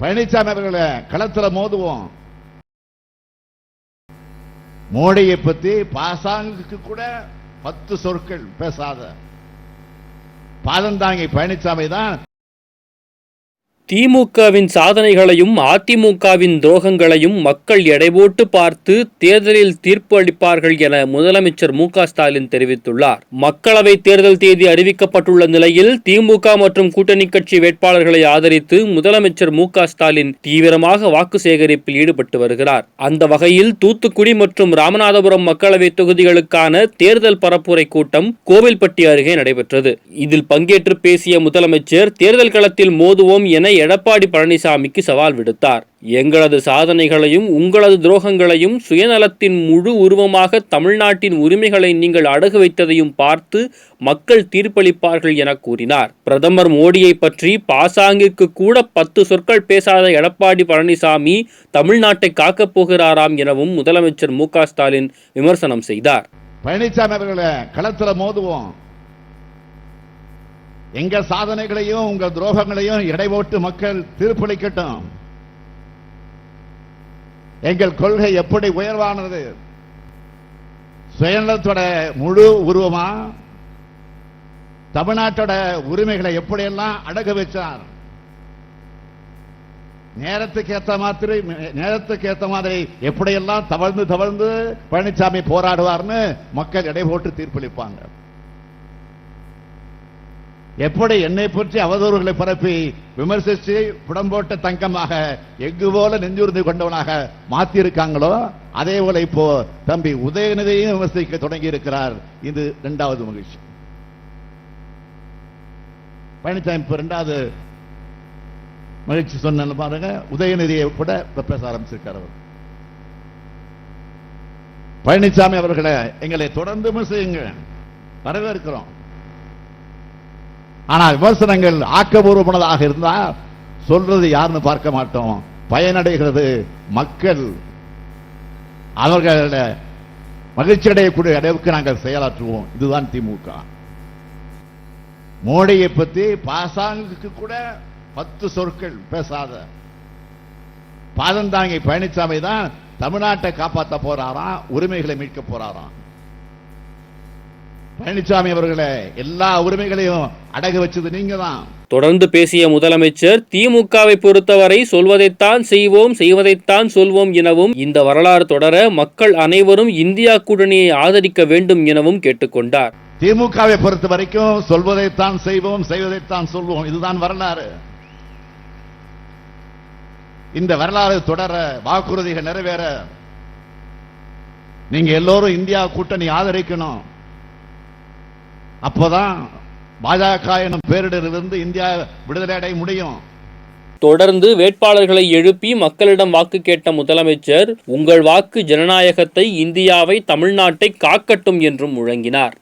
பழனிசாமி அவர்களை களத்துல மோதுவோம். மோடியை பத்தி பாசாங்குக்கு கூட 10 சொற்கள் பேசாத பாதந்தாங்கி பழனிசாமி தான் திமுகவின் சாதனைகளையும் அதிமுகவின் துரோகங்களையும் மக்கள் எடைபோட்டு பார்த்து தேர்தலில் தீர்ப்பு அளிப்பார்கள் என முதலமைச்சர் மு.க.ஸ்டாலின் தெரிவித்துள்ளார். மக்களவை தேர்தல் தேதி அறிவிக்கப்பட்டுள்ள நிலையில் திமுக மற்றும் கூட்டணி கட்சி வேட்பாளர்களை ஆதரித்து முதலமைச்சர் மு.க.ஸ்டாலின் தீவிரமாக வாக்கு சேகரிப்பில் ஈடுபட்டு வருகிறார். அந்த வகையில் தூத்துக்குடி மற்றும் ராமநாதபுரம் மக்களவை தொகுதிகளுக்கான தேர்தல் பரப்புரை கூட்டம் கோவில்பட்டி அருகே நடைபெற்றது. இதில் பங்கேற்று பேசிய முதலமைச்சர் தேர்தல் களத்தில் மோதுவோம் என எடப்பாடி பழனிசாமிக்கு சவால் விடுத்தார். எங்களது சாதனைகளையும் உங்களது துரோகங்களையும் சுயநலத்தின் முழு உருவமாக தமிழ்நாட்டின் உரிமைகளை நீங்கள் அடகு வைத்ததையும் பார்த்து மக்கள் தீர்ப்பளிப்பார்கள் என கூறினார். பிரதமர் மோடியை பற்றி பாசாங்கிற்கு கூட 10 சொற்கள் பேசாத எடப்பாடி பழனிசாமி தமிழ்நாட்டை காக்கப் போகிறாராம் எனவும் முதலமைச்சர் மு.க.ஸ்டாலின் விமர்சனம் செய்தார். பழனிசாமி அவர்களை களத்துல மோதுவோம். எங்க சாதனைகளையும் உங்க துரோகங்களையும் எடைபோட்டு மக்கள் தீர்ப்பளிக்கட்டும். எங்கள் கொள்கை எப்படி உயர்வானது, சுயநலத்தோட முழு உருவமா தமிழ்நாட்டோட உரிமைகளை எப்படியெல்லாம் அடகு வச்சார், நேரத்துக்கு ஏத்த மாதிரி எப்படியெல்லாம் தவழ்ந்து பழனிசாமி போராடுவார்னு மக்கள் எடைபோட்டு தீர்ப்பளிப்பாங்க. எப்படி என்னை பற்றி அவதூறுகளை பரப்பி விமர்சித்து புடம்போட்ட தங்கமாக எஃகு போல நெஞ்சுறுதி கொண்டவனாக மாத்தி இருக்காங்களோ அதே போல இப்போ தம்பி உதயநிதியையும் விமர்சிக்க தொடங்கி இருக்கிறார். இது 2வது மகிழ்ச்சி. பழனிசாமி இப்ப 2வது மகிழ்ச்சி சொன்ன பாருங்க, உதயநிதியை கூட பேச ஆரம்பிச்சிருக்கார். அவர் பழனிசாமி அவர்களை எங்களை தொடர்ந்து விமர்சிங்க, வரவேற்கிறோம். ஆனால் விமர்சனங்கள் ஆக்கபூர்வமானதாக இருந்தா சொல்றது யாருன்னு பார்க்க மாட்டோம், பயனடைகிறது மக்கள். அவர்கள மகிழ்ச்சி அடையக்கூடிய அளவுக்கு நாங்கள் செயலாற்றுவோம். இதுதான் திமுக. மோடியை பத்தி பாசாங்குக்கு கூட 10 சொற்கள் பேசாத பாதந்தாங்கி பழனிசாமி தான் தமிழ்நாட்டை காப்பாற்ற போறாராம், உரிமைகளை மீட்க போறாராம். பழனிசாமி அவர்களை எல்லா உரிமைகளையும் அடகு வச்சது நீங்க தான். தொடர்ந்து பேசிய முதலமைச்சர் திமுகவை பொறுத்தவரை சொல்வதைத்தான் செய்வோம், செய்வதைத்தான் சொல்வோம் எனவும் இந்த வரலாறு தொடர மக்கள் அனைவரும் இந்தியா கூட்டணியை ஆதரிக்க வேண்டும் எனவும் கேட்டுக்கொண்டார். திமுகவை பொறுத்த வரைக்கும் சொல்வதைத்தான் செய்வோம், செய்வதைத்தான் சொல்வோம், இதுதான் வரலாறு. இந்த வரலாறு தொடர, வாக்குறுதிகள் நிறைவேற நீங்க எல்லோரும் இந்தியா கூட்டணி ஆதரிக்கணும். அப்போதான் பாஜக எனும் பேரிடரிலிருந்து இந்தியா விடுதலை அடைய முடியும். தொடர்ந்து வேட்பாளர்களை எழுப்பி மக்களிடம் வாக்கு கேட்ட முதலமைச்சர் உங்கள் வாக்கு ஜனநாயகத்தை, இந்தியாவை, தமிழ்நாட்டை காக்கட்டும் என்றும் முழங்கினார்.